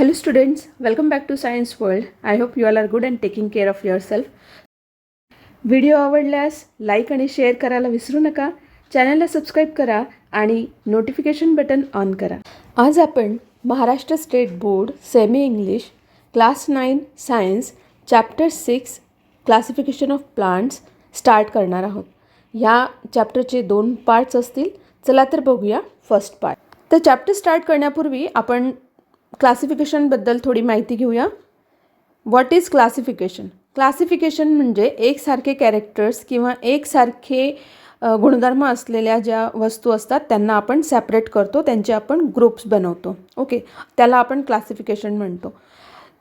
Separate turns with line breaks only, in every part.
Hello students, welcome back to Science World. I hope you all are good and taking care of yourself. Video आवडल्यास like आणि share करायला विसरू नका. चॅनलला subscribe करा आणि नोटिफिकेशन बटन ऑन करा. आज आपण Maharashtra state board semi English class 9 science chapter 6 classification of plants start करणार आहोत. ह्या चॅप्टरचे 2 पार्ट्स असतील. चला तर बघूया फर्स्ट पार्ट. तर चॅप्टर स्टार्ट करण्यापूर्वी आपण क्लासिफिकेशनबद्दल थोडी माहिती घेऊया. What is classification? क्लासिफिकेशन म्हणजे एकसारखे कॅरेक्टर्स किंवा एकसारखे गुणधर्म असलेल्या ज्या वस्तू असतात त्यांना आपण सेपरेट करतो, त्यांचे आपण ग्रुप्स बनवतो. ओके, त्याला आपण क्लासिफिकेशन म्हणतो.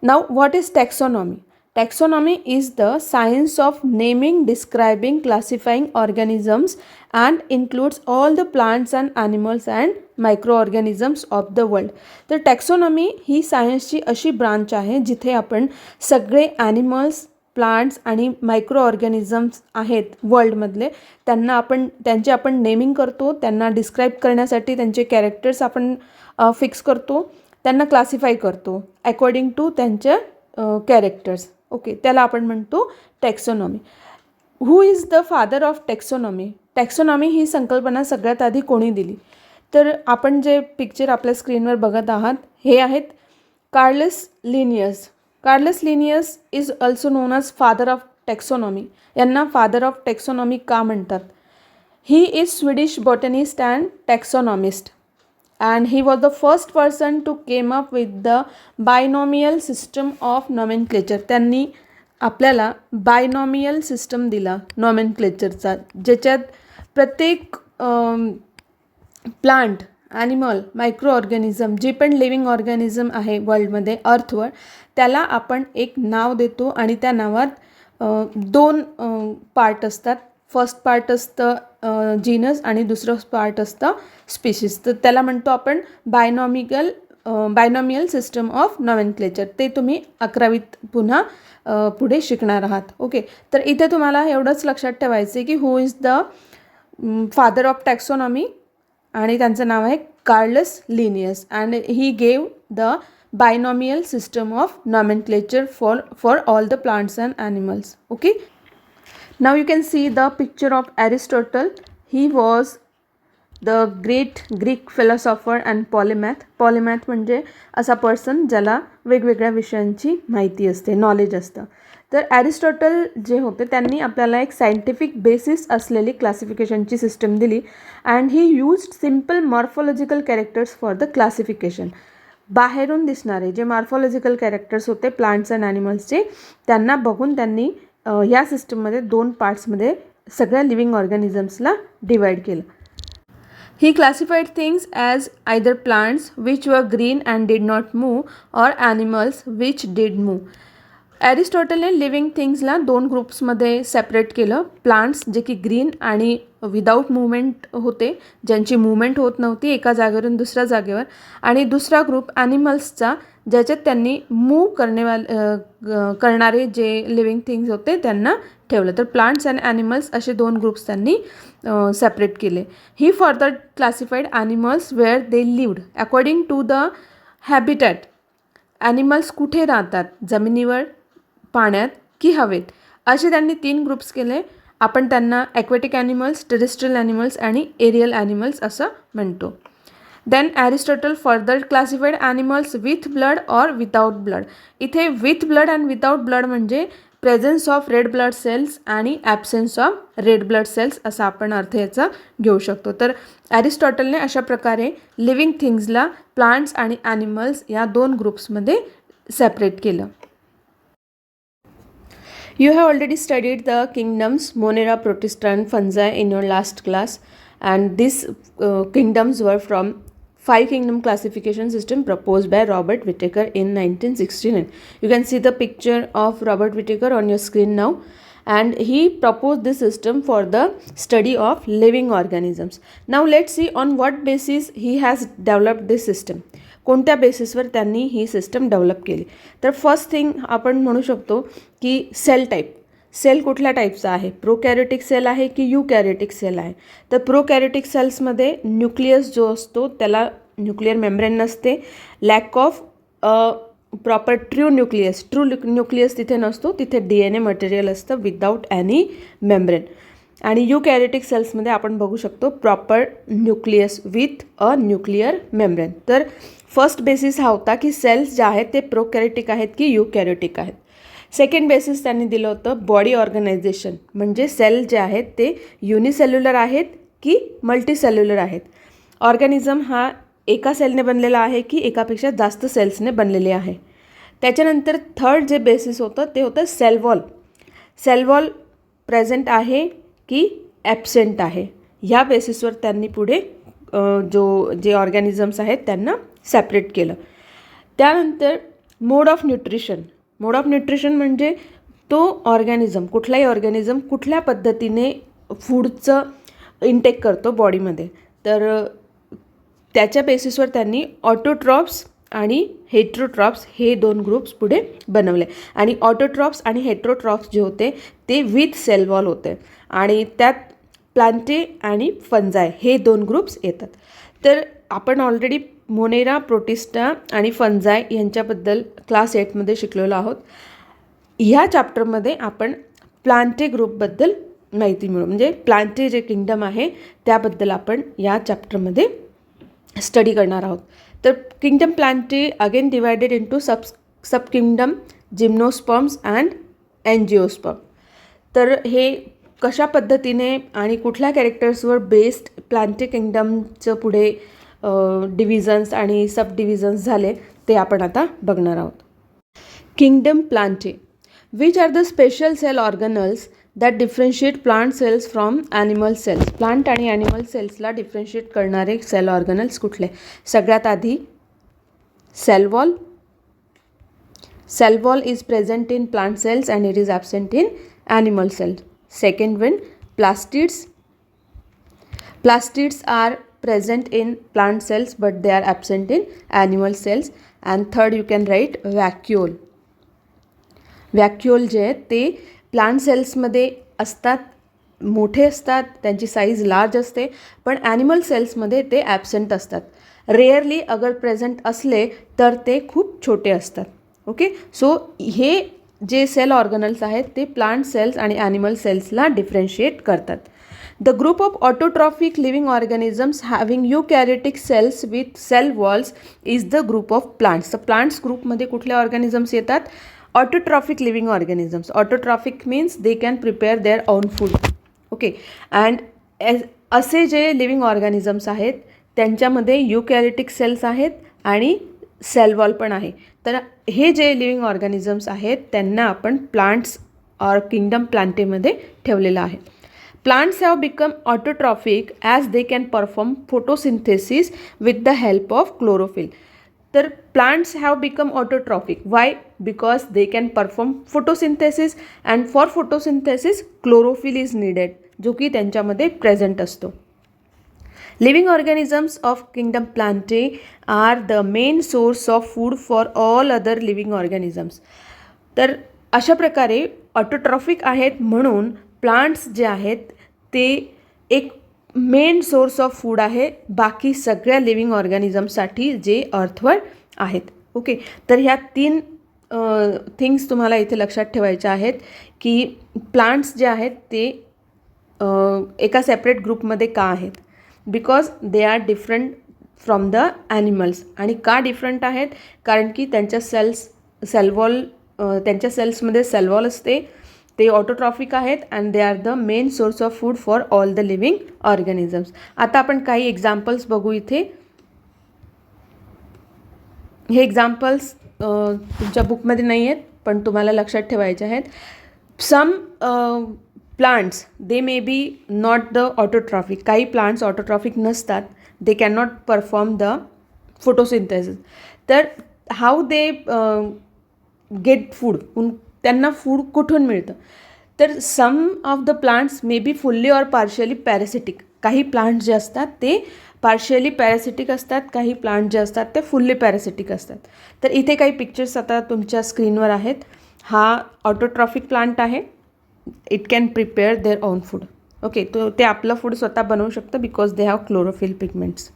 नाव what is taxonomy? Taxonomy is the science of naming, describing, classifying organisms and includes all the plants and animals and microorganisms of the world. तर टॅक्सॉनॉमी ही सायन्सची अशी ब्रांच आहे जिथे आपण सगळे ॲनिमल्स, प्लांट्स आणि मायक्रो ऑर्गॅनिझम्स आहेत वर्ल्डमधले त्यांचे आपण नेमिंग करतो, त्यांना डिस्क्राईब करण्यासाठी त्यांचे कॅरेक्टर्स आपण फिक्स करतो, त्यांना क्लासिफाय करतो अकॉर्डिंग टू त्यांच्या कॅरेक्टर्स. ओके, त्याला आपण म्हणतो taxonomy. Who is the father of taxonomy? Taxonomy ही संकल्पना सगळ्यात आधी कोणी दिली? तर आपण जे पिक्चर आपल्या स्क्रीनवर बघत आहात हे आहेत Carolus Linnaeus. Carolus Linnaeus is also known as father of taxonomy. यांना फादर ऑफ टॅक्सॉनॉमी का म्हणतात? He is Swedish botanist and taxonomist and he was the first person to came up with the binomial system of nomenclature. त्यांनी आपल्याला binomial system दिला नॉमेनक्लेचरचा, ज्याच्यात प्रत्येक plant, animal, micro organism, जे पण लिव्हिंग ऑर्गॅनिझम आहे वर्ल्डमध्ये अर्थवर, त्याला आपण एक नाव देतो आणि त्या नावात 2 पार्ट असतात. फर्स्ट पार्ट असतं जीनस आणि दुसरं पार्ट असतं स्पीशीज. तर त्याला म्हणतो आपण बायनॉमियल सिस्टम ऑफ नॉमेनक्लेचर. ते तुम्ही 11वीत पुन्हा पुढे शिकणार आहात. ओके, तर इथे तुम्हाला एवढंच लक्षात ठेवायचं आहे की who is the father of taxonomy, आणि त्यांचं नाव आहे Carolus Linnaeus and he gave the binomial system of nomenclature for all the plants and animals. Okay, now you can see the picture of Aristotle. He was the great Greek philosopher and polymath. Polymath म्हणजे असा person ज्याला वेगवेगळ्या विषयांची माहिती असते, knowledge असतं. तर Aristotle जे होते त्यांनी आपल्याला एक सायंटिफिक बेसिस असलेली क्लासिफिकेशनची सिस्टम दिली and he used simple morphological characters for the classification. बाहेरून दिसणारे जे मॉर्फॉलॉजिकल कॅरेक्टर्स होते प्लांट्स अँड ॲनिमल्सचे, त्यांना बघून त्यांनी या सिस्टममध्ये 2 पार्ट्समध्ये सगळ्या लिव्हिंग ऑर्गॅनिझम्सला डिवाइड केलं. He classified things as either plants which were green and did not move or animals which did move. ॲरिस्टॉटलने लिव्हिंग थिंग्सला 2 ग्रुप्समध्ये सेपरेट केलं. प्लांट्स जे की ग्रीन आणि विदाऊट मुवमेंट होते, ज्यांची मुवमेंट होत नव्हती एका जागेवरून दुसऱ्या जागेवर, आणि दुसरा ग्रुप ॲनिमल्सचा ज्याच्यात त्यांनी मूव्ह करणारे जे लिव्हिंग थिंग्स होते त्यांना ठेवलं. तर प्लांट्स अँड ॲनिमल्स असे 2 ग्रुप्स त्यांनी सेपरेट केले. He further classified animals where they lived according to the habitat. Animals कुठे राहतात, जमिनीवर, पाण्यात की हवेत, असे त्यांनी 3 ग्रुप्स केले. आपण त्यांना ॲक्वॅटिक ॲनिमल्स, टेरेस्ट्रियल ॲनिमल्स आणि एरियल ॲनिमल्स असं म्हणतो. Then Aristotle further classified animals with blood or without blood. इथे with blood and without blood म्हणजे presence of red blood cells आणि absence of red blood cells असा आपण अर्थ याचा घेऊ शकतो. तर ॲरिस्टॉटलने अशा प्रकारे लिव्हिंग थिंग्सला प्लांट्स आणि ॲनिमल्स या 2 ग्रुप्समध्ये सेपरेट केलं. You have already studied the kingdoms Monera, Protista and Fungi in your last class, and these kingdoms were from 5 kingdom classification system proposed by Robert Whittaker in 1969. You can see the picture of Robert Whittaker on your screen now, and he proposed this system for the study of living organisms. Now let's see on what basis he has developed this system. कोणत्या बेसिसवर त्यांनी ही system develop केली? तर first thing आपण म्हणू शकतो की sale type. Sale कुठल्या टाईपचा आहे? प्रोकॅरियोटिक सेल आहे की यूकॅरियोटिक सेल आहे? तर प्रोकॅरियोटिक सेल्समध्ये न्यूक्लियस जो असतो त्याला न्यूक्लिअर मेम्ब्रेन नसते, lack of proper true nucleus तिथे नसतो, तिथे DNA मटेरियल असतं विदाऊट एनी मेम्ब्रेन. आणि युकॅरियोटिक सेल्समध्ये आपण बघू शकतो proper nucleus with a nuclear membrane. तर फर्स्ट बेसिस हा होता की सेल्स जे आहेत ते प्रोकॅरियोटिक आहेत की युकॅरियोटिक आहेत. सेकंड बेसिस त्यांनी दिलं होतं बॉडी ऑर्गनायझेशन, म्हणजे सेल जे आहेत ते युनिसेल्युलर आहेत की मल्टीसेल्युलर आहेत. ऑर्गॅनिझम हा एका सेलने बनलेला आहे की एकापेक्षा जास्त सेल्सने बनलेले आहे. त्याच्यानंतर थर्ड जे बेसिस होतं ते होतं cell wall. Cell wall present आहे की ॲबसेंट आहे, ह्या बेसिसवर त्यांनी पुढे जे ऑर्गॅनिझम्स आहेत त्यांना सेपरेट केलं. त्यानंतर मोड ऑफ न्यूट्रिशन म्हणजे तो ऑर्गॅनिझम, कुठलाही ऑर्गॅनिझम कुठल्या पद्धतीने फूडचं इंटेक करतो बॉडीमध्ये. तर त्याच्या बेसिसवर त्यांनी ऑटोट्रॉप्स आणि हेट्रोट्रॉप्स हे 2 ग्रुप्स पुढे बनवले. आणि ऑटोट्रॉप्स आणि हेट्रोट्रॉप्स जे होते ते विथ सेल वॉल होते आणि त्यात प्लांटे आणि फंजाय हे 2 ग्रुप्स येतात. तर आपण ऑलरेडी मोनेरा, प्रोटिस्टा आणि फंजाय यांच्याबद्दल क्लास 8मध्ये शिकलेलो आहोत. ह्या चॅप्टरमध्ये आपण प्लांटे ग्रुपबद्दल माहिती मिळू, म्हणजे प्लांटे जे किंगडम आहे त्याबद्दल आपण या चॅप्टरमध्ये स्टडी करणार आहोत. तर kingdom plantae again divided into sub kingdom gymnosperms and angiosperm. तर हे कशा पद्धतीने आणि कुठल्या कॅरेक्टर्सवर बेस्ड प्लांटे किंगडमचं पुढे डिव्हिजन्स आणि सब डिव्हिजन्स झाले ते आपण आता बघणार आहोत. Kingdom Plantae. Which are the special cell organelles that differentiate plant cells from animal cells. Plant आणि ॲनिमल सेल्सला डिफरन्शिएट करणारे सेल ऑर्गनल्स कुठले? सगळ्यात आधी cell wall. Cell wall is present in plant cells and it is absent in animal cells. Second one, plastids. Plastids are present in plant cells but they are absent in animal cells. And third you can write vacuole. Vacuole जे आहेत ते plant सेल्समध्ये असतात, मोठे असतात, त्यांची size large असते, पण ॲनिमल सेल्समध्ये ते ॲबसेंट असतात. रेअरली अगर प्रेझेंट असले तर ते खूप छोटे असतात. ओके, सो हे जे सेल ऑर्गनल्स आहेत ते प्लांट सेल्स आणि ॲनिमल सेल्सला डिफरन्शिएट करतात. The group of autotrophic living organisms having eukaryotic cells with cell walls is the group of plants. तर प्लांट्स ग्रुपमध्ये कुठले ऑर्गॅनिझम्स येतात? Autotrophic living organisms. Autotrophic means they can prepare their own food. Okay, and असे जे living organisms आहेत त्यांच्यामध्ये युकॅरियोटिक cells आहेत आणि सेल वॉल पण आहे. तर हे जे लिव्हिंग ऑर्गॅनिझम्स आहेत त्यांना आपण प्लांट्स ऑर किंगडम प्लांटेमध्ये ठेवलेलं आहे. Plants have become autotrophic as they can perform photosynthesis with the help of chlorophyll. तर plants have become autotrophic. Why? Because they can perform photosynthesis and for photosynthesis chlorophyll is needed, जो की त्यांच्यामध्ये present असतो. Living organisms of kingdom Plantae are the main source of food for all other living organisms. तर अशा प्रकारे autotrophic आहेत म्हणून plants जे आहेत ते एक मेन सोर्स ऑफ फूड आहे बाकी सगळ्या लिव्हिंग ऑर्गॅनिझम्ससाठी जे अर्थवर आहेत. ओके, तर ह्या 3 थिंग्स तुम्हाला इथे लक्षात ठेवायच्या आहेत की प्लांट्स जे आहेत ते एका सेपरेट ग्रुपमध्ये का आहेत. Because they are different from the animals. आणि का डिफरंट आहेत? कारण की त्यांच्या सेलवॉल त्यांच्या सेल्समध्ये सेलवॉल असते, ते ऑटोट्रॉफिक आहेत and they R the main source of food for all the living organisms. आता आपण काही एक्झाम्पल्स बघू इथे. हे एक्झाम्पल्स तुमच्या बुकमध्ये नाही आहेत पण तुम्हाला लक्षात ठेवायचे आहेत. Some plants they may be not the autotrophic. काही प्लांट्स ऑटोट्रॉफिक नसतात, they can not perform the photosynthesis. तर हाऊ दे गेट फूड, त्यांना फूड कुठून मिळतं? तर some of the plants may be fully or partially parasitic. काही plants जे असतात ते पार्शियली पॅरासिटिक असतात, काही प्लांट जे असतात ते फुल्ली पॅरासिटिक असतात. तर इथे काही पिक्चर्स आता तुमच्या स्क्रीनवर आहेत. हा ऑटोट्रॉफिक प्लांट आहे. It can prepare their own food. Okay, तो ते आपलं फूड स्वतः बनवू शकतं because they have chlorophyll pigments.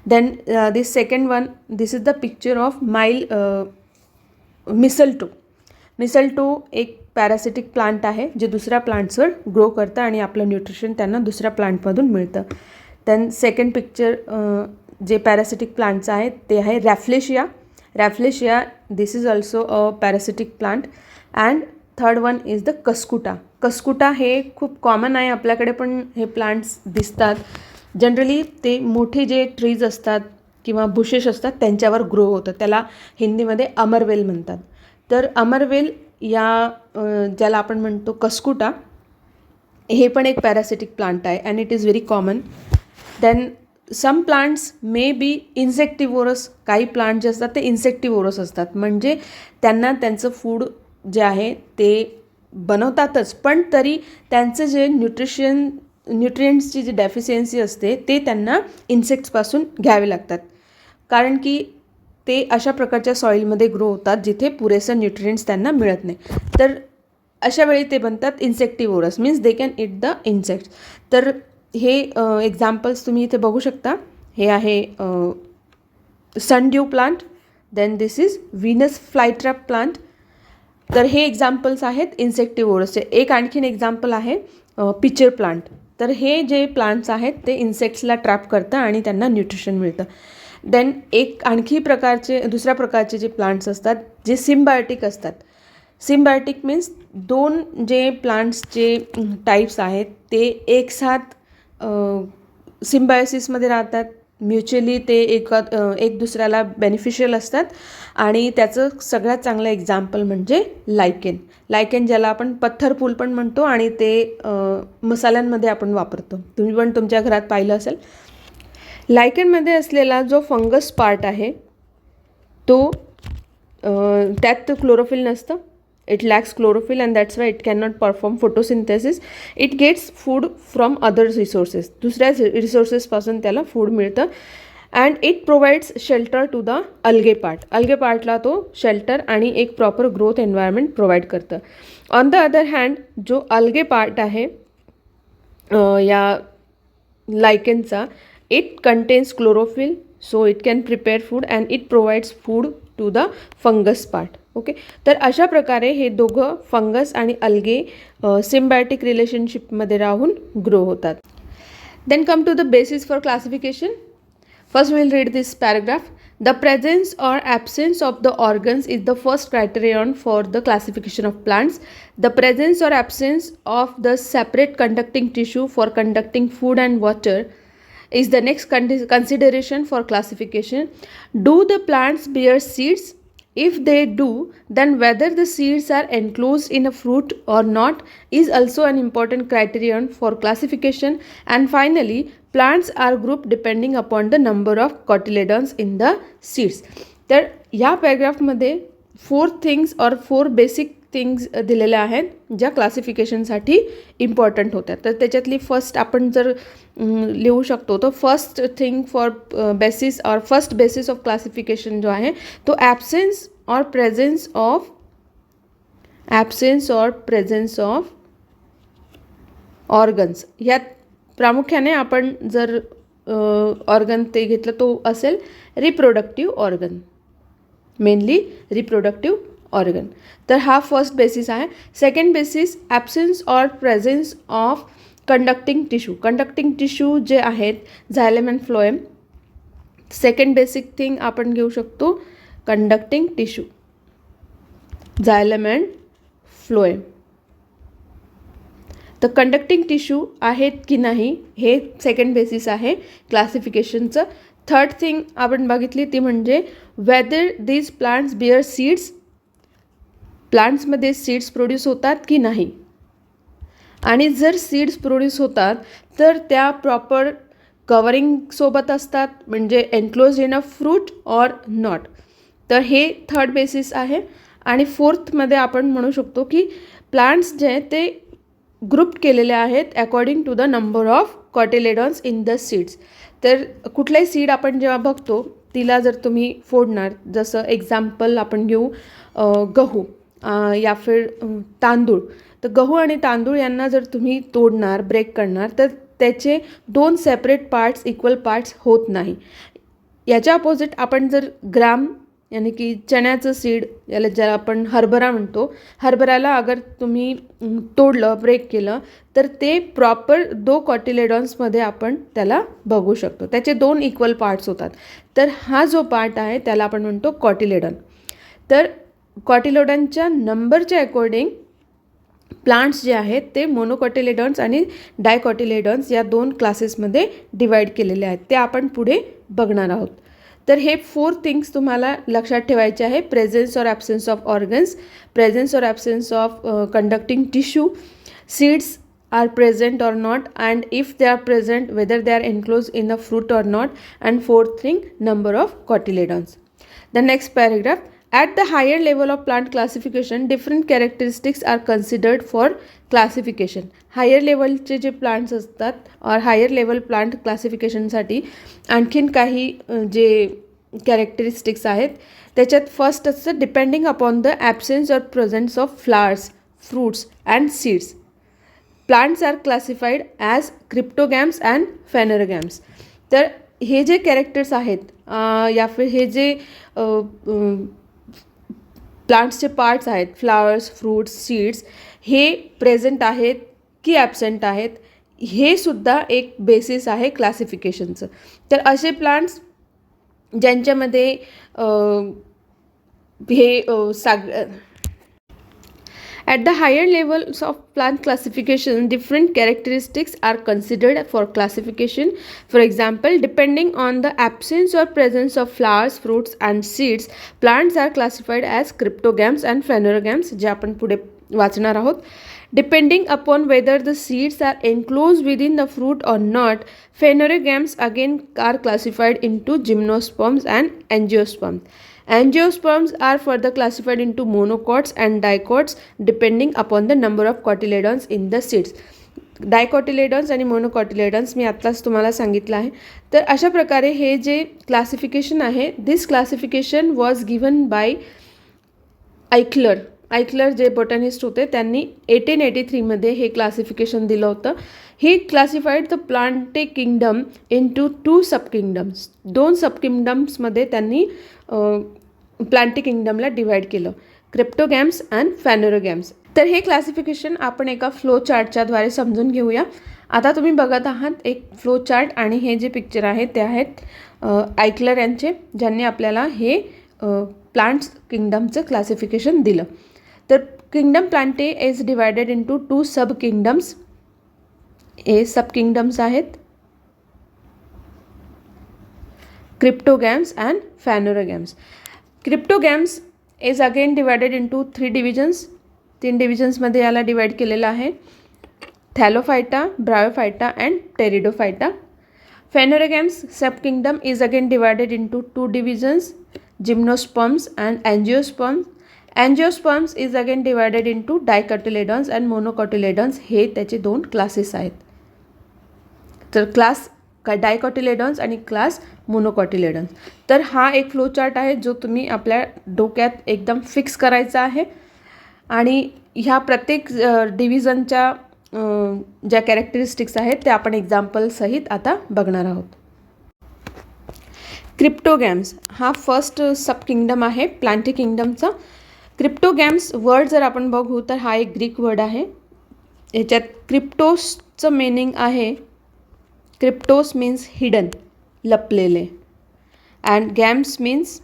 Then this second one, this is the picture of mistletoe एक पॅरासिटिक प्लांट आहे जे दुसऱ्या प्लांट्सवर ग्रो करतं आणि आपलं न्यूट्रिशन त्यांना दुसऱ्या प्लांटमधून मिळतं. देन सेकंड पिक्चर जे पॅरासिटिक प्लांट्स आहेत ते आहे Rafflesia. This is also a parasitic plant. And third one is the Cuscuta हे खूप कॉमन आहे आपल्याकडे, पण हे प्लांट्स दिसतात. जनरली ते मोठे जे ट्रीज असतात किंवा बुशेस असतात त्यांच्यावर ग्रो होतं. त्याला हिंदीमध्ये अमरवेल म्हणतात. तर अमरवेल या ज्याला आपण म्हणतो कस्कुटा, हे पण एक पॅरासिटिक प्लांट आहे and it is very common. Then some plants may be insectivorous. काही प्लांट जे असतात ते इन्सेक्टिव्होरस असतात, म्हणजे त्यांना त्यांचं फूड जे आहे ते बनवतातच, पण तरी त्यांचं जे न्यूट्रिएंट्सची जी डेफिशियन्सी असते ते त्यांना इन्सेक्ट्सपासून घ्यावे लागतात, कारण की ते अशा प्रकारच्या सॉईलमध्ये ग्रो होतात जिथे पुरेसं न्यूट्रिएंट्स त्यांना मिळत नाही. तर अशा वेळी ते बनतात insectivorous, means they can eat the insects. तर हे एक्झाम्पल्स तुम्ही इथे बघू शकता. हे आहे sundew plant. Then this is Venus flytrap plant. तर हे एक्झाम्पल्स आहेत इन्सेक्टिव्होरसचे. एक आणखीन एक्झाम्पल आहे पिचर प्लांट. तर हे जे प्लांट्स आहेत ते इन्सेक्ट्सला ट्रॅप करतं आणि त्यांना न्यूट्रिशन मिळतं. देन एक आणखी दुसऱ्या प्रकारचे जे प्लांट्स असतात जे सिम्बायोटिक असतात. सिम्बायोटिक मीन्स दोन जे प्लांट्सचे टाईप्स आहेत ते एकसाथ सिम्बायोसिसमध्ये राहतात. म्युच्युअली ते एक दुसऱ्याला बेनिफिशियल असतात. आणि त्याचं सगळ्यात चांगलं एक्झाम्पल म्हणजे लायकेन ज्याला आपण पत्थरफूल पण म्हणतो आणि ते मसाल्यांमध्ये आपण वापरतो. तुम्ही पण तुमच्या घरात पाहिलं असेल. लायकेनमध्ये असलेला जो फंगस पार्ट आहे तो त्यात क्लोरोफिल नसतं. It lacks chlorophyll and that's why it can not perform photosynthesis. It gets food from other resources. दुसऱ्या रिसोर्सेसपासून त्याला फूड मिळतं. And it provides shelter to the algae पार्टला तो शेल्टर आणि एक प्रॉपर ग्रोथ एन्व्हायरमेंट प्रोव्हाइड करतं. ऑन द अदर हँड जो अल्गे पार्ट आहे या लायकेनचा, it contains chlorophyll, so it can prepare food and it provides food to the fungus part. Okay. तर अशा प्रकारे हे दोघं फंगस आणि अल्गे सिम्बायोटिक रिलेशनशिपमध्ये राहून ग्रो होतात. Then come to the basis for classification. First, we will read this paragraph. The presence or absence of the organs is the first criterion for the classification of plants. The presence or absence of the separate conducting tissue for conducting food and water is the next consideration for classification. Do the plants bear seeds? If they do, then whether the seeds are enclosed in a fruit or not is also an important criterion for classification. And finally, plants are grouped depending upon the number of cotyledons in the seeds. तर ह्या पॅराग्राफमध्ये 4 basic things दिलेल्या आहेत ज्या क्लासिफिकेशनसाठी important होत्या. तर त्याच्यातली first आपण जर लिहू शकतो तर फर्स्ट थिंग फॉर बेसिस और फर्स्ट बेसिस ऑफ क्लासिफिकेशन जो आहे तो ॲब्सेन्स और प्रेझेन्स ऑफ ऑर्गन्स. ह्यात प्रामुख्याने आपण जर ऑर्गन ते घेतलं तो असेल reproductive organ, mainly reproductive organ. तर हा फर्स्ट बेसिस आहे. सेकंड बेसिस ॲब्सेन्स और प्रेझेन्स ऑफ कंडक्टिंग टिश्यू जे आहेत झायलम and phloem. Second basic thing आपण घेऊ शकतो कंडक्टिंग टिश्यू, झायलम अँड फ्लोएम. तर कंडक्टिंग टिश्यू आहेत की नाही हे सेकंड बेसिस आहे क्लासिफिकेशनचं. थर्ड थिंग आपण बघितली ती म्हणजे whether these plants bear seeds. प्लांट्समध्ये सीड्स प्रोड्यूस होतात की नाही, आणि जर सीड्स प्रोड्यूस होतात तर त्या प्रॉपर कवरिंगसोबत असतात, म्हणजे enclose in a fruit or not. तर हे थर्ड बेसिस आहे. आणि फोर्थमध्ये आपण म्हणू शकतो की प्लांट्स जे आहेत ते ग्रुप केलेले आहेत according to the number of cotyledons in the seeds. तर कुठलाही सीड आपण जेव्हा बघतो तिला जर तुम्ही फोडणार, जसं एक्झाम्पल आपण घेऊ गहू या फिर तांदूळ. तर गहू आणि तांदूळ यांना जर तुम्ही तोडणार, ब्रेक करणार तर त्याचे 2 सेपरेट पार्ट्स इक्वल पार्ट्स होत नाही. याच्या अपोजिट आपण जर ग्राम यानी की चण्याचं सीड, ज्याला आपण हरभरा म्हणतो, हरभऱ्याला अगर तुम्ही तोडलं, ब्रेक केलं, तर ते प्रॉपर 2 कॉटिलेडॉन्समध्ये आपण त्याला बघू शकतो. त्याचे 2 इक्वल पार्ट्स होतात. तर हा जो पार्ट आहे त्याला आपण म्हणतो कॉटिलेडॉन. तर कॉटिलेडॉनच्या नंबरच्या अकॉर्डिंग प्लांट्स जे आहेत ते मोनोकॉटिलेडॉन्स आणि डायकॉटिलेडॉन्स या 2 क्लासेसमध्ये डिवाईड केलेले आहेत. ते आपण पुढे बघणार आहोत. तर हे 4 थिंग्स तुम्हाला लक्षात ठेवायचे आहे. Presence or absence of organs, presence or absence of conducting tissue, seeds are present or not, and if they are present, whether they are enclosed in a fruit or not, and 4th thing, number of cotyledons. The next paragraph, at the higher level of plant classification, different characteristics are considered for classification. Higher level चे जे plants असतात or higher level plant classification साठी आणखीन काही जे characteristics आहेत त्याच्यात first असतं depending upon the absence or presence of flowers, fruits and seeds. Plants are classified as cryptogams and phanerogams. तर हे जे कॅरेक्टर्स आहेत या फिर हे जे प्लांट्सचे पार्ट्स आहेत, फ्लावर्स, फ्रूट्स, सीड्स, हे प्रेझेंट आहेत की ॲब्सेंट आहेत, हे सुद्धा एक बेसिस आहे क्लासिफिकेशनचं. तर असे प्लांट्स ज्यांच्यामध्ये हे At the higher levels of plant classification, different characteristics are considered for classification. For example, depending on the absence or presence of flowers, fruits and seeds, plants are classified as cryptogams and phanerogams, जे आपण पुढे वाचणार आहोत. Depending upon whether the seeds are enclosed within the fruit or not, phanerogams again are classified into gymnosperms and angiosperms. Angiosperms are further classified into monocots and dicots depending upon the number of cotyledons in the seeds. डायकॉटिलेडॉन्स आणि मोनोकॉटिलेडॉन्स मी आत्ताच तुम्हाला सांगितलं आहे. तर अशा प्रकारे हे जे क्लासिफिकेशन आहे, this classification was given by Eichler जे बॉटनिस्ट होते, त्यांनी 1883मध्ये हे क्लासिफिकेशन दिलं होतं. He classified the Plantae kingdom into 2 subkingdoms. 2 सबकिंगडम्समध्ये त्यांनी प्लांटे किंगडमला डिवाईड केलं, क्रिप्टोगॅम्स अँड फॅनोरोगॅम्स. तर हे क्लासिफिकेशन आपण एका फ्लो चार्टच्या द्वारे समजून घेऊया. आता तुम्ही बघत आहात एक फ्लो चार्ट आणि हे जे पिक्चर आहे ते आहेत आयक्लर यांचे, ज्यांनी आपल्याला हे प्लांट्स किंगडमचं क्लासिफिकेशन दिलं. तर kingdom Plantae is divided into 2 sub kingdoms. हे सब किंगडम्स आहेत cryptogams and phanerogams. Cryptogams is again divided into 3 divisions. 3 डिव्हिजन्समध्ये याला डिवाईड केलेलं आहे, Thallophyta, Bryophyta and Pteridophyta. Phanerogams subkingdom is again divided into 2 divisions, gymnosperms and angiosperms. Angiosperms is again divided into dicotyledons and monocotyledons. हे त्याचे 2 classes आहेत. तर class डायकॉटिलेडॉन्स आणि class मोनोकॉटिलेडॉन्स. तर हा एक फ्लो चार्ट आहे जो तुम्ही आपल्या डोक्यात एकदम फिक्स करायचा आहे आणि ह्या प्रत्येक डिव्हिजनच्या ज्या कॅरेक्टरिस्टिक्स आहेत त्या आपण एक्झाम्पलसहित आता बघणार आहोत. क्रिप्टोगॅम्स हा फर्स्ट सब किंगडम आहे प्लांटे किंगडमचा. क्रिप्टोगॅम्स वर्ड जर आपण बघू तर हा एक ग्रीक वर्ड आहे. ह्याच्यात क्रिप्टोसचं मिनिंग आहे, क्रिप्टोस मीन्स हिडन, लपलेले, and gams means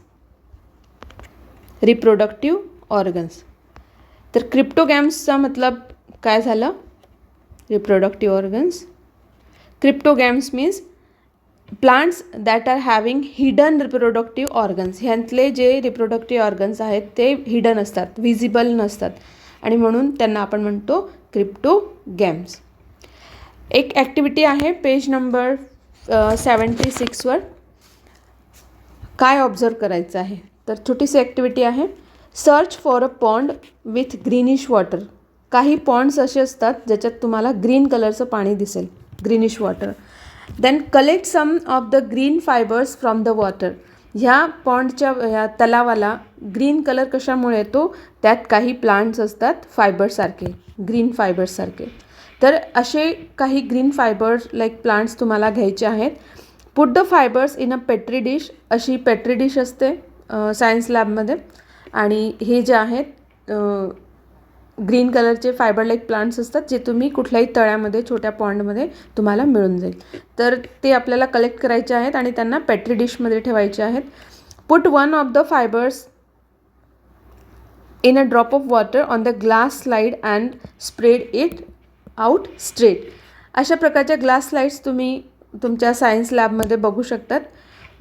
reproductive organs. तर क्रिप्टोगॅम्सचा मतलब काय झालं, reproductive organs. Cryptogams means plants that are having hidden reproductive organs. ह्यांतले जे रिप्रोडक्टिव्ह ऑर्गन्स आहेत ते हिडन असतात, विजिबल नसतात आणि म्हणून त्यांना आपण म्हणतो क्रिप्टोगॅम्स. एक ॲक्टिव्हिटी आहे पेज नंबर 76वर. काय ऑब्झर्व करायचं आहे, तर छोटीशी ॲक्टिव्हिटी आहे. Search for a pond with greenish water. काही पॉन्ड्स असे असतात ज्याच्यात तुम्हाला ग्रीन कलरचं पाणी दिसेल, greenish water. Then collect some of the green fibres from the water. ह्या पॉन्डच्या ह्या तलावाला ग्रीन कलर कशामुळे येतो, त्यात काही प्लांट्स असतात फायबर्ससारखे, ग्रीन फायबर्ससारखे. तर असे काही ग्रीन फायबर्स लाईक प्लांट्स तुम्हाला घ्यायचे आहेत. Put the fibres in a petri dish. अशी पेट्री डिश असते सायन्स लॅबमध्ये. आणि हे जे आहेत ग्रीन कलरचे फायबर लाईक प्लांट्स असतात, जे तुम्ही कुठल्याही तळ्यामध्ये छोट्या पॉन्डमध्ये तुम्हाला मिळून जाईल. तर ते आपल्याला कलेक्ट करायचे आहेत आणि त्यांना पेट्री डिशमध्ये ठेवायचे आहेत. Put one of the fibres in a drop of water on the glass slide and spread it out straight. अशा प्रकारच्या ग्लास स्लाईड्स तुम्ही तुमच्या सायन्स लॅबमध्ये बघू शकतात,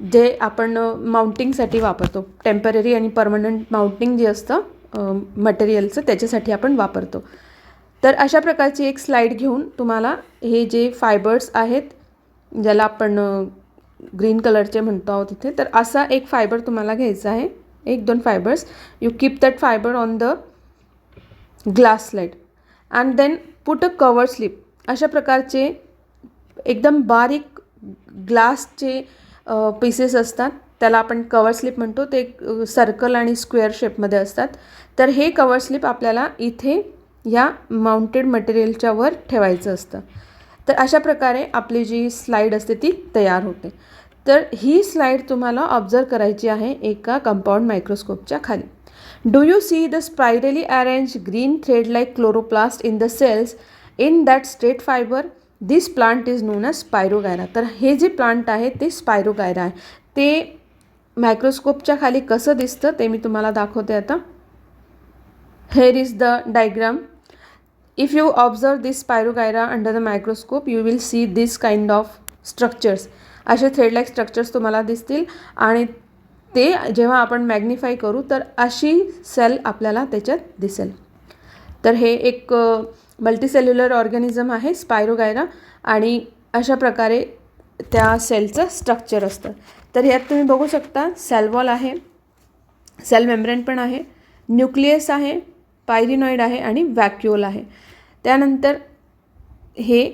जे आपण माउंटिंगसाठी वापरतो. टेम्पररी आणि परमनंट माउंटिंग जे असतं मटेरियलचं, त्याच्यासाठी आपण वापरतो. तर अशा प्रकारची एक स्लाईड घेऊन तुम्हाला हे जे फायबर्स आहेत, ज्याला आपण ग्रीन कलरचे म्हणतो आहोत इथे, तर असा एक फायबर तुम्हाला घ्यायचा आहे. 1-2 fibres. You keep that fibre on the glass slide and then put a cover slip. अशा प्रकारचे एकदम बारीक ग्लासचे पीसेस असतात, त्याला आपण कवर स्लिप म्हणतो. ते सर्कल आणि स्क्वेअर शेपमध्ये असतात. तर हे कवर स्लिप आपल्याला इथे या माउंटेड मटेरियलच्या वर ठेवायचं असतं. तर अशा प्रकारे आपली जी स्लाईड असते ती तयार होते. तर ही स्लाईड तुम्हाला ऑब्झर्व करायची आहे एका कंपाऊंड मायक्रोस्कोपच्या खाली. Do you see the spirally arrange green thread like chloroplast in the cells in that straight fibre? This plant is known as spirogyra. तर हे जे प्लांट आहे ते स्पायरोगायरा आहे. ते मायक्रोस्कोपच्या खाली कसं दिसतं ते मी तुम्हाला दाखवते आता. Hair is the diagram. If you observe this spirogyra under the microscope you will see this kind of structures. असे थ्रेड लाईक स्ट्रक्चर्स तुम्हाला दिसतील आणि ते जेव्हा आपण मॅग्निफाय करू तर अशी सेल आपल्याला त्याच्यात दिसेल. तर हे एक मल्टीसेल्युलर ऑर्गॅनिझम आहे स्पायरोगायरा आणि अशा प्रकारे त्या सेलचं स्ट्रक्चर असतं. तर यात तुम्ही बघू शकता सेल वॉल आहे, सेल मेम्ब्रेन पण आहे, न्यूक्लियस आहे, पायरिनॉइड आहे आणि वॅक्युओल आहे. त्यानंतर हे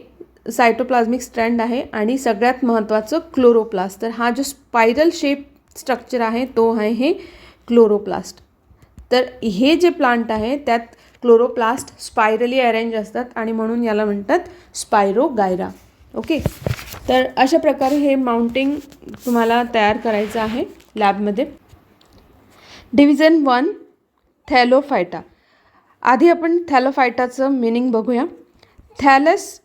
सायटोप्लाझ्मिक स्ट्रँड आहे आणि सगळ्यात महत्त्वाचं क्लोरोप्लास्ट. तर हा जो स्पायरल शेप स्ट्रक्चर आहे तो आहे हे क्लोरोप्लास्ट. तर हे जे प्लांट आहे त्यात क्लोरोप्लास्ट स्पायरली अरेंज असतात आणि म्हणून याला म्हणतात स्पायरोगायरा. ओके. तर अशा प्रकारे हे माउंटिंग तुम्हाला तयार करायचं आहे लॅबमध्ये. Division 1 Thallophyta. आधी आपण थॅलोफायटाचं मिनिंग बघूया. थॅलस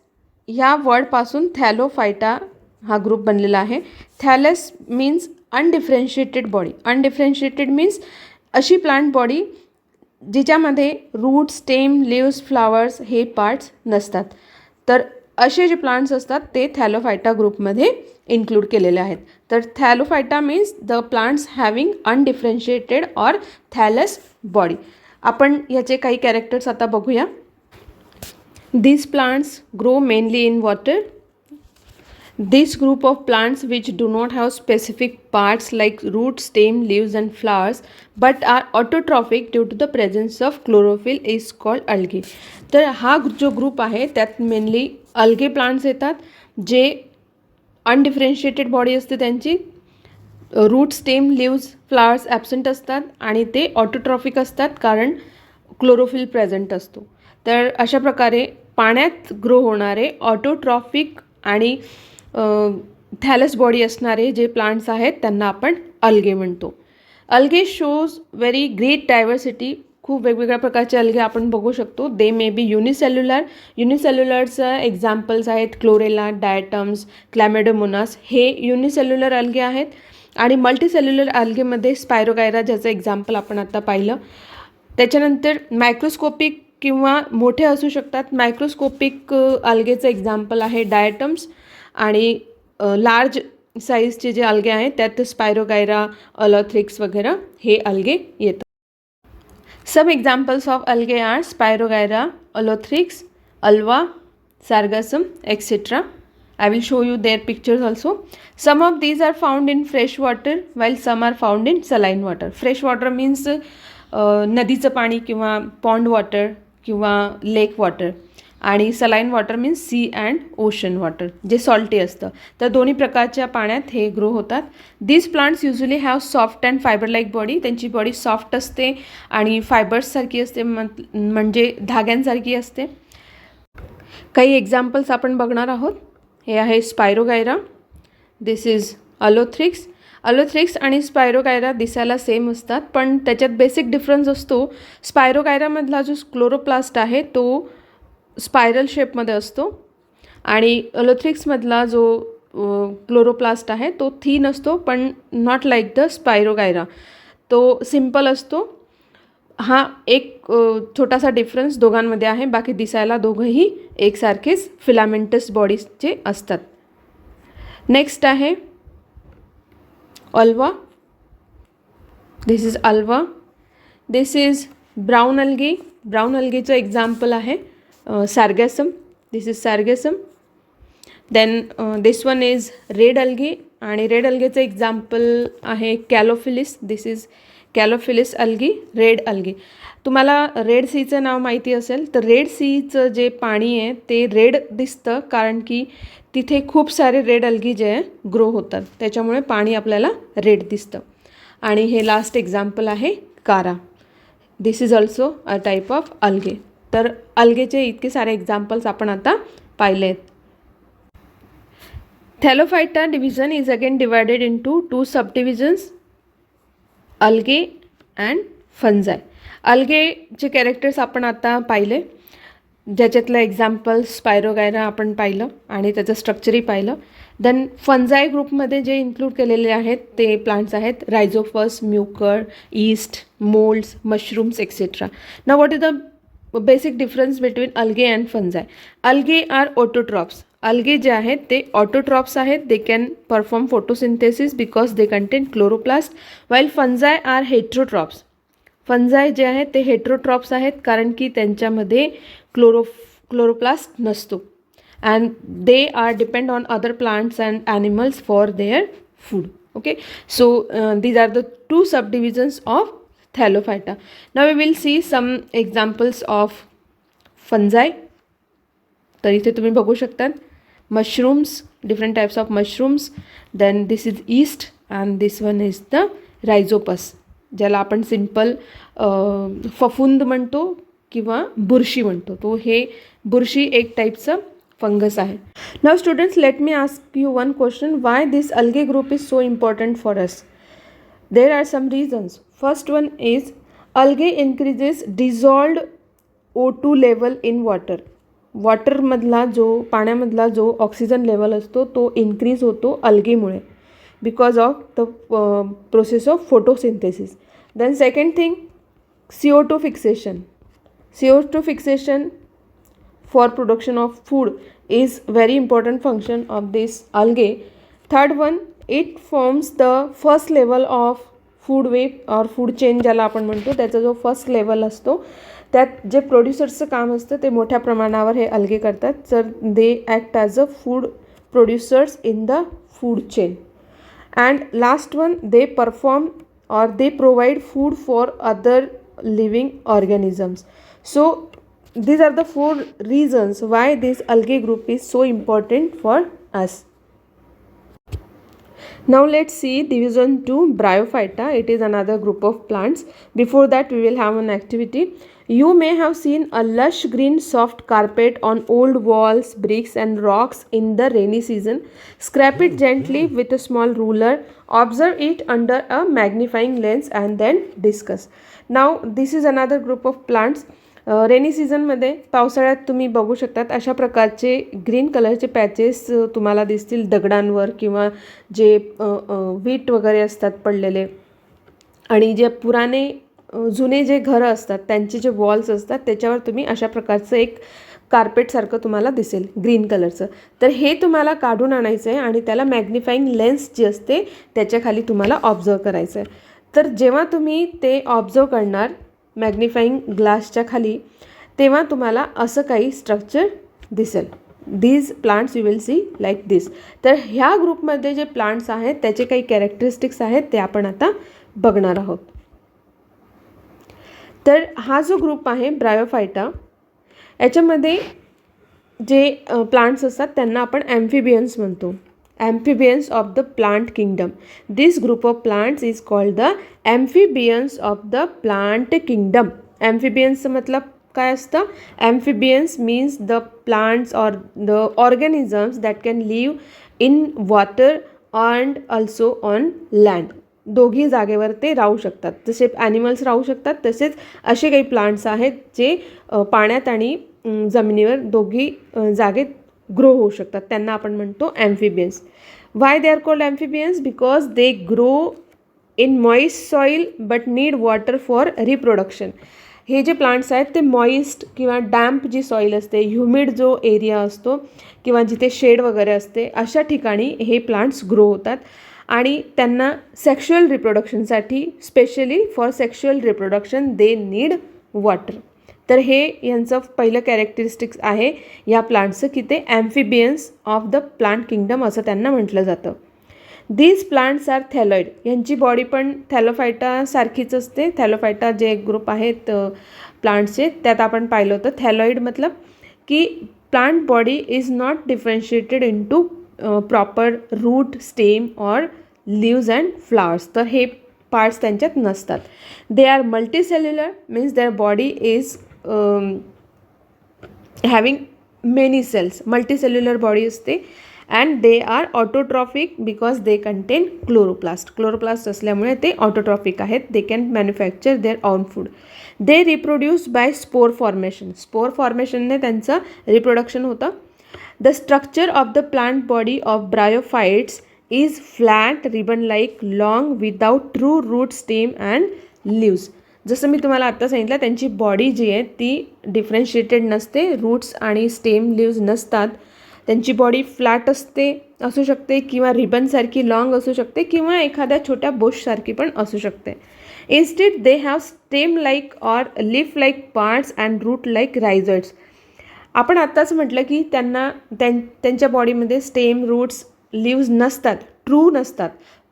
ह्या वर्डपासून थॅलोफायटा हा ग्रुप बनलेला आहे. थॅलस मीन्स अनडिफरेन्शिएटेड बॉडी. अनडिफरेन्शिएटेड मीन्स अशी प्लांट बॉडी जिच्यामध्ये रूट, स्टेम, लिव्स, फ्लावर्स हे पार्ट्स नसतात. तर असे जे प्लांट्स असतात ते थॅलोफायटा ग्रुपमध्ये इन्क्लूड केलेले आहेत. तर Thallophyta means the plants having undifferentiated or thallus body. आपण याचे काही कॅरेक्टर्स आता बघूया. These plants grow mainly in water. This group of plants which do not have specific parts like root, stem, leaves and flowers but are autotrophic due to the presence of chlorophyll is called algae. तर हा जो group आहे त्यात mainly algae plants येतात, जे अनडिफरेन्शिएटेड body असते त्यांची. Root, stem, leaves, flowers absent असतात आणि ते ऑटोट्रॉफिक असतात कारण क्लोरोफिल प्रेझेंट असतो. तर अशा प्रकारे पाण्यात ग्रो होणारे ऑटोट्रॉफिक आणि थॅलस बॉडी असणारे जे प्लांट्स आहेत त्यांना आपण अल्गे म्हणतो. Algae shows very great diversity. खूप वेगवेगळ्या प्रकारचे अल्गे आपण बघू शकतो. दे मे बी युनिसेल्युलर. युनिसेल्युलरचं एक्झाम्पल्स आहेत क्लोरेला, डायटम्स, क्लॅमेडोमोनास. हे युनिसेल्युलर अल्गे आहेत. आणि मल्टीसेल्युलर अल्गेमध्ये स्पायरोगायरा ज्याचं एक्झाम्पल आपण आता पाहिलं. त्याच्यानंतर मायक्रोस्कोपिक किंवा मोठे असू शकतात. मायक्रोस्कोपिक अल्गेचं एक्झाम्पल आहे डायटम्स आणि लार्ज साईजचे जे अल्गे आहेत त्यात स्पायरोगायरा, अलोथ्रिक्स वगैरे हे अल्गे येतात. Some examples of algae are Spirogyra, Ulothrix, Ulva, Sargassum etc. I will show you their pictures also. Some of these are found in fresh water while some are found in saline water. Fresh water means नदीचं पाणी किंवा pond water किंवा lake water आणि saline water means sea and ocean water जे salty असतं. तर दोन्ही प्रकारच्या पाण्यात हे ग्रो होतात. These plants usually have soft and fibre like body. त्यांची बॉडी सॉफ्ट असते आणि फायबर्ससारखी असते, म्हणजे धाग्यांसारखी असते. काही एक्झाम्पल्स आपण बघणार आहोत. हे आहे स्पायरोगायरा, दिस इज अलोथ्रिक्स. अलोथ्रिक्स आणि स्पायरोगायरा दिसायला सेम असतात, पण त्याच्यात बेसिक डिफरन्स असतो. स्पायरोगायरामधला जो क्लोरोप्लास्ट आहे तो स्पायरल शेपमध्ये असतो आणि अलोथ्रिक्समधला जो क्लोरोप्लास्ट आहे तो थिन असतो, पण नॉट लाईक द स्पायरोगायरा, तो सिम्पल असतो. हा एक छोटासा डिफरन्स दोघांमध्ये आहे. बाकी दिसायला दोघंही एकसारखेच फिलामेंटस बॉडीजचे असतात. नेक्स्ट आहे Ulva. This is Ulva. This is brown algae. Brown अल्गीचं एक्झाम्पल आहे Sargassum. This is Sargassum. Then this one is red algae आणि रेड अल्गीचं एक्झाम्पल आहे Callophyllis. This is Callophyllis algae, red algae. तुम्हाला red सीचं नाव माहिती असेल तर रेड सीचं जे पाणी आहे ते रेड दिसतं कारण की तिथे खूप सारे रेड अल्गी जे आहे ग्रो होतात, त्याच्यामुळे पाणी आपल्याला रेड दिसतं. आणि हे लास्ट एक्झाम्पल आहे Chara. This is also a type of algae. तर अल्गेचे इतके सारे एक्झाम्पल्स आपण आता पाहिले आहेत. Thallophyta division is again divided into 2 subdivisions, algae and fungi. अल्गेचे कॅरेक्टर्स आपण आता पाहिले, ज्याच्यातलं एक्झाम्पल स्पायरोगायरा आपण पाहिलं आणि त्याचं स्ट्रक्चरही पाहिलं. देन फंजाय ग्रुपमध्ये जे इन्क्लूड केलेले आहेत ते प्लांट्स आहेत Rhizopus, Mucor, yeast, molds, mushrooms etcetera. Now what is the basic difference between algae and fungi? Algae are autotrophs. Algae जे आहेत ते ऑटोट्रॉप्स आहेत. They can perform photosynthesis because they contain chloroplast, while fungi are heterotrophs. Fungi जे आहेत ते heterotrophs आहेत कारण की त्यांच्यामध्ये क्लोरोप्लास्ट नसतो and they are depend on other plants and animals for their food. Okay, so these are the 2 subdivisions of Thallophyta. Now we will see some examples of fungi. तर इथे तुम्ही बघू शकतात mushrooms, different types of mushrooms. Then this is yeast and this one is the Rhizopus, ज्याला आपण simple फफुंद म्हणतो किंवा बुरशी म्हणतो. तो हे बुरशी एक टाईपचं फंगस आहे. Now students, let me ask you one question. Why this algae group is so important for us? There are some reasons. First one is algae increases dissolved O2 level in water. वॉटरमधला जो पाण्यामधला जो oxygen level असतो तो increase होतो अल्गेमुळे because of the process of photosynthesis. Then second thing, CO2 fixation. CO2 fixation for production of food is very important function of this algae. Third one, it forms the first level of food web or food chain ज्याला आपण म्हणतो. त्याचा जो first level असतो त्यात जे प्रोड्युसर्सचं काम असतं ते मोठ्या प्रमाणावर हे अल्गे करतात. तर they act as a food producers in the food chain. And last one, they perform or they provide food for other living organisms. So these are the 4 reasons why this algae group is so important for us. Now let's see division 2, Bryophyta. It is another group of plants. Before that we will have an activity. You may have seen a lush green soft carpet on old walls, bricks and rocks in the rainy season. Scrape it gently with a small ruler. Observe it under a magnifying lens and then discuss. Now this is another group of plants. Rainy सीझनमध्ये पावसाळ्यात तुम्ही बघू शकतात अशा प्रकारचे green कलरचे patches तुम्हाला दिसतील दगडांवर किंवा जे वीट वगैरे असतात पडलेले, आणि जे पुराणे जुने जे घरं असतात त्यांचे जे वॉल्स असतात त्याच्यावर तुम्ही अशा प्रकारचं एक कार्पेटसारखं तुम्हाला दिसेल ग्रीन कलरचं. तर हे तुम्हाला काढून आणायचं आहे आणि त्याला मॅग्निफाईंग लेन्स जी असते त्याच्याखाली तुम्हाला ऑब्झर्व करायचं आहे. तर जेव्हा तुम्ही ते ऑब्झर्व करणार मॅग्निफाईंग ग्लासच्या खाली, तेव्हा तुम्हाला असं काही स्ट्रक्चर दिसेल. These plants you will see like this. तर ह्या ग्रुपमध्ये जे प्लांट्स आहेत त्याचे काही कॅरेक्टरिस्टिक्स आहेत ते आपण आता बघणार आहोत. तर हा जो ग्रुप आहे ब्रायोफायटा, याच्यामध्ये जे प्लांट्स असतात त्यांना आपण ॲम्फिबियन्स म्हणतो. amphibians of the plant kingdom. This group of plants is called the amphibians of the plant kingdom. Amphibians मतलब काय असतं? Amphibians means the plants or the organisms that can live in water and also on land. दोघी जागेवर ते राहू शकतात. जसे animals राहू शकतात तसेच असे काही प्लांट्स आहेत जे पाण्यात आणि जमिनीवर दोघी जागेत ग्रो होऊ शकतात. त्यांना आपण म्हणतो amphibians. Y they are called amphibians? Because they grow in moist soil but need water for reproduction. हे जे प्लांट्स आहेत ते मॉइस्ट किंवा डॅम्प जी सॉईल असते, ह्युमिड जो एरिया असतो किंवा जिथे शेड वगैरे असते अशा ठिकाणी हे प्लांट्स ग्रो होतात आणि त्यांना सेक्शुअल रिप्रोडक्शनसाठी, specially for sexual reproduction they need water. तर हे यांचं पहिलं कॅरेक्टरिस्टिक्स आहे या प्लांट्सचं की ते amphibians of the plant kingdom असं त्यांना म्हटलं जातं. These plants are thalloid. यांची बॉडी पण थॅलोफायटासारखीच असते. थॅलोफायटा जे ग्रुप आहेत प्लांट्सचे त्यात आपण पाहिलं होतं. थॅलॉइड मतलब की plant body is not differentiated into proper root, stem or leaves and flowers. तर हे पार्ट्स त्यांच्यात नसतात. They are multicellular means their body is having many cells. Multicellular body असते. And they are autotrophic because they contain chloroplast. Chloroplast असल्यामुळे ते autotrophic आहेत. They can manufacture their own food. They reproduce by spore formation. Spore फॉर्मेशनने त्यांचं reproduction होतं. The structure of the plant body of bryophytes is flat ribbon like long without true root, stem and leaves. जसं मी तुम्हाला आत्ता सांगितलं त्यांची body जी आहे ती डिफरन्शिएटेड नसते. रूट्स आणि स्टेम, लिव्ज नसतात. त्यांची बॉडी फ्लॅट असू शकते किंवा रिबनसारखी लॉंग असू शकते किंवा एखाद्या छोट्या बुशसारखी पण असू शकते. Instead they have stem like or leaf like parts and root like rhizoids. आपण आत्ताच म्हटलं की त्यांच्या बॉडीमध्ये स्टेम, रूट्स, लिव्ज नसतात, ट्रू नसतात.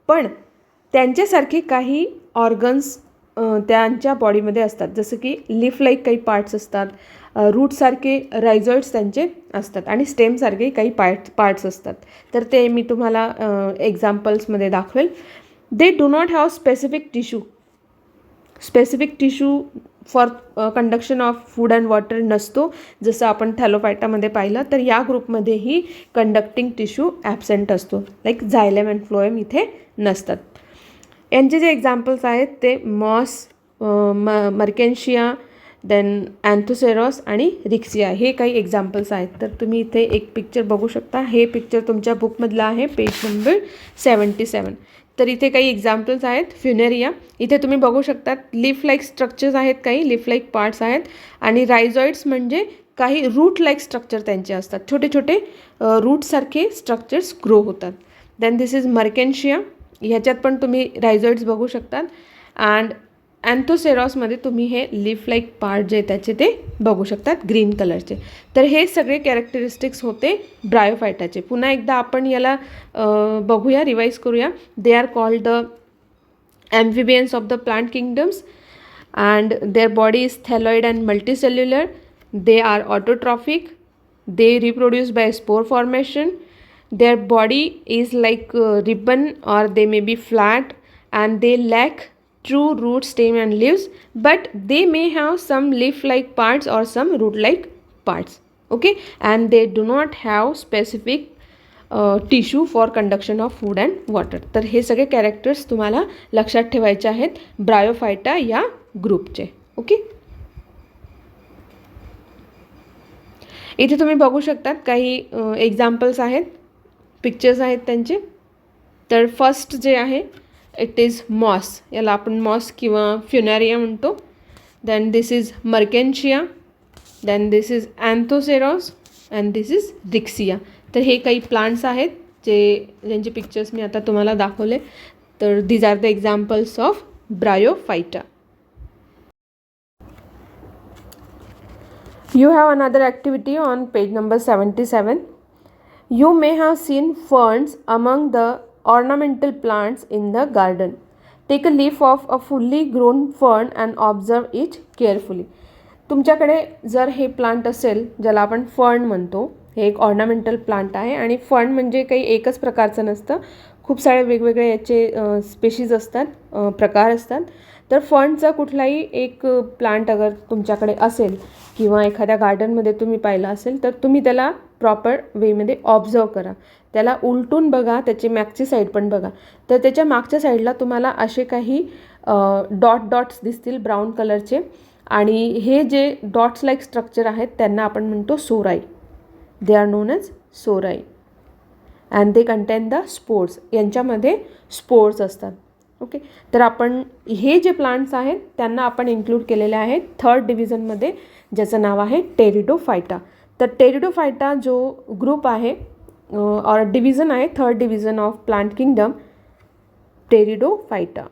पण त्यांच्यासारखे काही ऑर्गन्स त्यांच्या बॉडीमध्ये असतात. जसं की लीफ लाईक काही पार्ट्स असतात, रूटसारखे रायझॉइड्स त्यांचे असतात आणि स्टेमसारखे काही पार्ट्स असतात. तर ते मी तुम्हाला एक्झाम्पल्समध्ये दाखवेल. दे do not have specific tissue for conduction of food and water नसतो. जसं आपण थॅलोफायटामध्ये पाहिलं तर या ग्रुपमध्येही कंडक्टिंग टिश्यू ॲबसेंट असतो. लाईक झायलेम अँड फ्लोएम इथे नसतात. यांचे जे एक्झाम्पल्स आहेत ते मॉस, मर्केन्शिया, देन अँथोसेरॉस आणि रिक्सिया हे काही एक्झाम्पल्स आहेत. तर तुम्ही इथे एक पिक्चर बघू शकता. हे पिक्चर तुमच्या बुकमधलं आहे, पेज नंबर 77. तर इथे काही एक्झाम्पल्स आहेत. फ्युनेरिया इथे तुम्ही बघू शकतात. लीफ लाईक स्ट्रक्चर्स आहेत, काही लीफ लाईक पार्ट्स आहेत. आणि रायझॉइड्स म्हणजे काही रूट लाईक स्ट्रक्चर त्यांचे असतात. छोटे छोटे रूटसारखे स्ट्रक्चर्स ग्रो होतात. Then this is Marchantia. ह्याच्यात पण तुम्ही रायझॉइड्स बघू शकतात. अँड अँथोसेरॉसमध्ये तुम्ही हे लीफ लाईक पार्ट जे त्याचे ते बघू शकतात ग्रीन कलरचे. तर हे सगळे कॅरेक्टरिस्टिक्स होते ब्रायोफायटाचे. पुन्हा एकदा आपण याला बघूया, रिवाईज करूया. They are called the amphibians of the plant kingdoms and their body is thalloid and multicellular. They are autotrophic. They reproduce by spore formation. Their body is like ribbon or they may be flat and they lack true root, stem and leaves, but they may have some leaf-like parts or some root-like parts. Okay, and they do not have specific tissue for conduction of food and water. तर हे सगळे characters तुम्हाला लक्षात ठेवायचे आहेत Bryophyta या ग्रुपचे. Okay, इथे तुम्ही बघू शकतात काही एक्झाम्पल्स आहेत, पिक्चर्स आहेत त्यांचे. तर फर्स्ट जे आहे इट इज मॉस. याला आपण मॉस किंवा फ्युनेरिया म्हणतो. Then this is Marchantia. Then this is Anthoceros and this is Riccia. तर हे काही प्लांट्स आहेत ज्यांचे पिक्चर्स मी आता तुम्हाला दाखवले. तर these are the examples of bryophyta. You have another activity on page number 77. You may have seen ferns among the ornamental plants in the garden. Take a leaf of a fully grown fern and observe it carefully. तुमच्याकडे जर हे plant असेल ज्याला आपण fern म्हणतो, हे एक ornamental plant आहे. आणि फर्न म्हणजे काही एकच प्रकारचं नसतं, खूप सारे वेगवेगळे याचे स्पेशीज असतात, प्रकार असतात. तर फर्नचा कुठलाही एक प्लांट अगर तुमच्याकडे असेल किंवा एखाद्या गार्डनमध्ये तुम्ही पाहिलं असेल तर तुम्ही त्याला प्रॉपर वेमध्ये ऑब्झर्व करा, त्याला उलटून बघा, त्याची मागची साईड पण बघा. तर त्याच्या मागच्या साईडला तुम्हाला असे काही डॉट्स दिसतील ब्राऊन कलरचे, आणि हे जे डॉट्स लाईक स्ट्रक्चर आहेत त्यांना आपण म्हणतो sori. They are known as sori and they contain the spores. यांच्यामध्ये स्पोर्स असतात. ओके, तर आपण हे जे प्लांट्स आहेत त्यांना आपण इन्क्लूड केलेले आहेत थर्ड डिव्हिजनमध्ये, ज्याचं नाव आहे टेरिडोफायटा. तर टेरिडोफायटा जो ग्रुप आहे और डिव्हिजन आहे, third division of plant kingdom, Pteridophyta.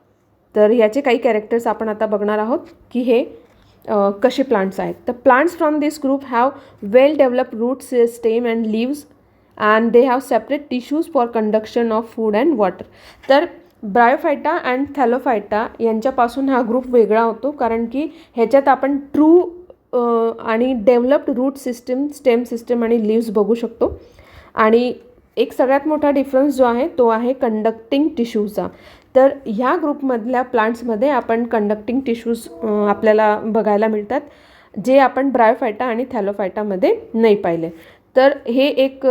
तर याचे काही कॅरेक्टर्स आपण आता बघणार आहोत की हे कसे प्लांट्स आहेत. तर plants from this group have well developed roots, stem and leaves and they have separate tissues for conduction of food and water. तर ब्रायोफायटा अँड थॅलोफायटा यांच्यापासून हा ग्रुप वेगळा होतो, कारण की ह्याच्यात आपण ट्रू आणि developed root system, stem system आणि लीव्स बघू शकतो. आणि एक सगळ्यात मोठा डिफरन्स जो आहे तो आहे कंडक्टिंग टिश्यूचा. तर ह्या ग्रुपमधल्या प्लांट्समध्ये आपण कंडक्टिंग टिश्यूज आपल्याला बघायला मिळतात, जे आपण ब्रायोफायटा आणि थॅलोफायटामध्ये नाही पाहिले. तर हे एक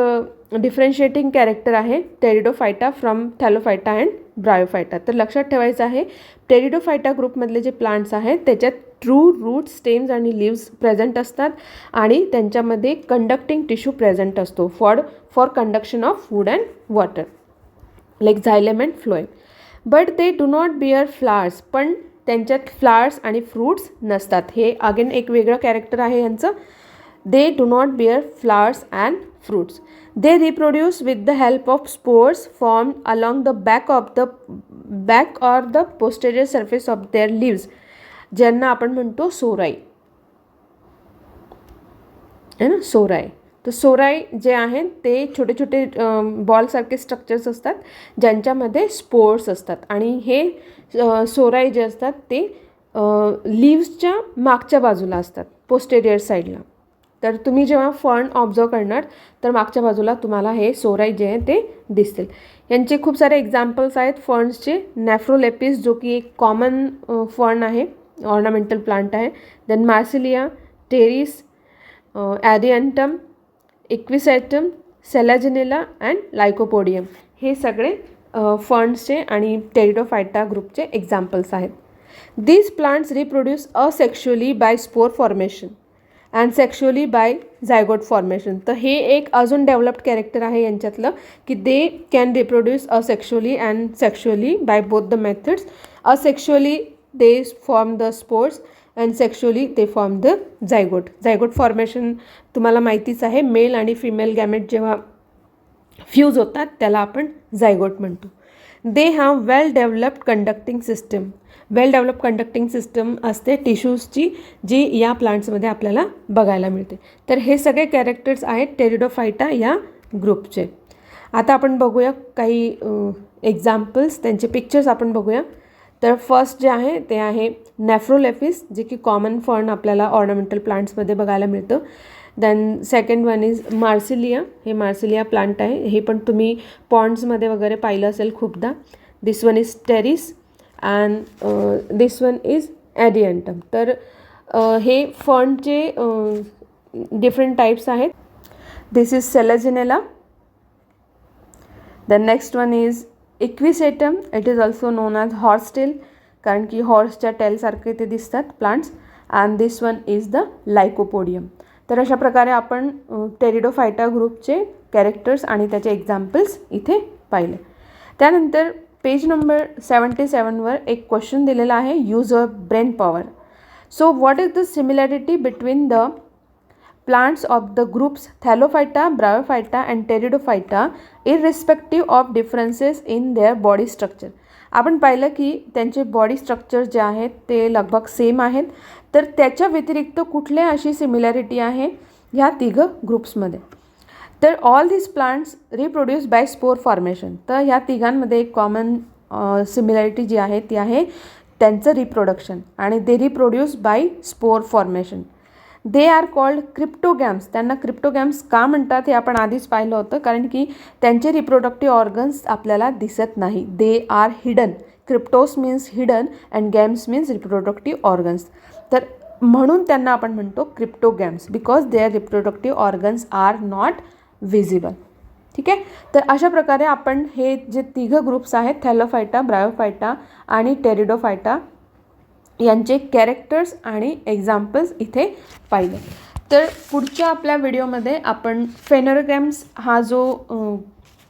डिफरन्शिएटिंग कॅरेक्टर आहे Pteridophyta from Thallophyta and Bryophyta. तर लक्षात ठेवायचं आहे, टेरिडोफायटा ग्रुपमधले जे प्लांट्स आहेत त्याच्यात ट्रू रूट, स्टेम्स आणि लिव्स प्रेझेंट असतात, आणि त्यांच्यामध्ये कंडक्टिंग टिश्यू प्रेझेंट असतो for conduction of food and water like xylem and phloem. But they do not bear flowers. पण त्यांच्यात फ्लावर्स आणि फ्रूट्स नसतात. हे अगेन एक वेगळं कॅरेक्टर आहे यांचं. They do not bear flowers and fruits. They reproduce with the help of spores form along the back or the posterior surface of their leaves, ज्यांना आपण म्हणतो सोराई. है ना, सोराई. तर सोराई जे आहेत ते छोटे छोटे बॉलसारखे स्ट्रक्चर्स असतात ज्यांच्यामध्ये स्पोर्स असतात, आणि हे सोराई जे असतात ते लिव्सच्या मागच्या बाजूला असतात, पोस्टेरियर साईडला. तर तुम्ही जेव्हा फर्न ऑब्झर्व करणार तर मागच्या बाजूला तुम्हाला हे सोराई जे आहे ते दिसतील. यांचे खूप सारे एक्झाम्पल्स आहेत फर्न्सचे. नॅफ्रोलेपिस जो की एक कॉमन फर्न आहे, ऑर्नामेंटल प्लांट आहे. Then Marsilea, Pteris, Adiantum, Equisetum, Selaginella and Lycopodium, हे सगळे फर्न्सचे आणि टेरिडोफायटा ग्रुपचे एक्झाम्पल्स आहेत. These plants reproduce asexually by spore formation and sexually by zygote formation. तर हे एक अजून डेव्हलप्ड कॅरेक्टर आहे यांच्यातलं की they can reproduce asexually and sexually by both the methods. Asexually they form the spores and sexually ते form the zygote. Zygote formation तुम्हाला माहितीच आहे, मेल आणि फिमेल गॅमेट जेव्हा फ्यूज होतात त्याला आपण झायगोट म्हणतो. They have well developed conducting system. Well develop conducting system असते टिश्यूजची, जी या प्लांट्समध्ये आपल्याला बघायला मिळते. तर हे सगळे कॅरेक्टर्स आहेत टेरिडोफायटा या ग्रुपचे. आता आपण बघूया काही एक्झाम्पल्स, त्यांचे पिक्चर्स आपण बघूया. तर फर्स्ट जे आहे ते आहे नॅफ्रोलेपिस, जे की कॉमन फर्न आपल्याला ऑर्नामेंटल प्लांट्समध्ये बघायला मिळतं. Then second one is Marsilea. हे मार्सिलिया प्लांट आहे, हे पण तुम्ही पॉन्ड्समध्ये वगैरे पाहिलं असेल खूपदा. This one is Pteris and this one is Adiantum. तर हे फर्नचे डिफरंट टाईप्स आहेत. This is Selaginella. The next one is Equisetum. It is also known as horse tail, कारण की हॉर्सच्या टेलसारखे ते दिसतात plants. And this one is the lycopodium. तर अशा प्रकारे आपण टेरिडोफायटा ग्रुपचे कॅरेक्टर्स आणि त्याचे एक्झाम्पल्स इथे पाहिले. त्यानंतर पेज नंबर 77वर एक क्वेश्चन दिलेला आहे, use of brain power. So what is the similarity between the plants of the groups Thallophyta, Bryophyta and Pteridophyta irrespective of differences in their body structure. आपण पाहिलं की त्यांचे बॉडी स्ट्रक्चर जे आहेत ते लगभग सेम आहेत. तर त्याच्या व्यतिरिक्त कुठले अशी सिमिलॅरिटी आहे ह्या तिघं ग्रुप्समध्ये. तर all this plants reproduce by spore formation. तर ह्या तिघांमध्ये एक कॉमन सिमिलॅरिटी जी आहे ती आहे त्यांचं रिप्रोडक्शन, आणि they reproduce by spore formation. They are called cryptogams. त्यांना क्रिप्टोगॅम्स का म्हणतात हे आपण आधीच पाहिलं होतं, कारण की त्यांचे रिप्रोडक्टिव्ह ऑर्गन्स आपल्याला दिसत नाही. They are hidden. Cryptos means hidden and gams means reproductive organs. तर म्हणून त्यांना आपण म्हणतो cryptogams, because their reproductive organs are not visible. ठीक आहे. तर अशा प्रकारे आपण हे जे तिघं ग्रुप्स आहेत, थॅलोफायटा, ब्रायोफायटा आणि टेरिडोफायटा, यांचे कॅरेक्टर्स आणि एक्झाम्पल्स इथे पाहिले. तर पुढच्या आपल्या व्हिडिओमध्ये आपण फेनोरोगॅम्स हा जो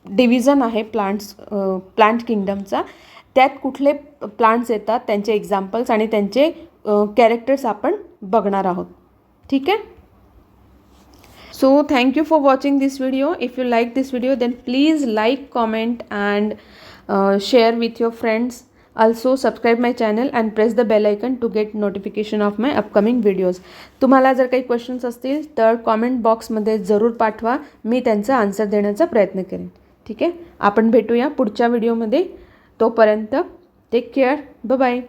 डिव्हिजन आहे प्लांट किंगडमचा, त्यात कुठले प्लांट्स येतात, त्यांचे एक्झाम्पल्स आणि त्यांचे कॅरेक्टर्स आपण बघणार आहोत. ठीक आहे. So thank you for watching this video. If you like this video, then please like, comment and share with your friends. Also subscribe my channel and press the bell icon to get notification of my upcoming videos. तुम्हाला जर काही questions असतील तर comment बॉक्समध्ये जरूर पाठवा, मी त्यांचा answer देण्याचा प्रयत्न करेन. ठीक आहे. आपण भेटूया पुढच्या व्हिडिओमध्ये. तोपर्यंत टेक केअर. Bye bye.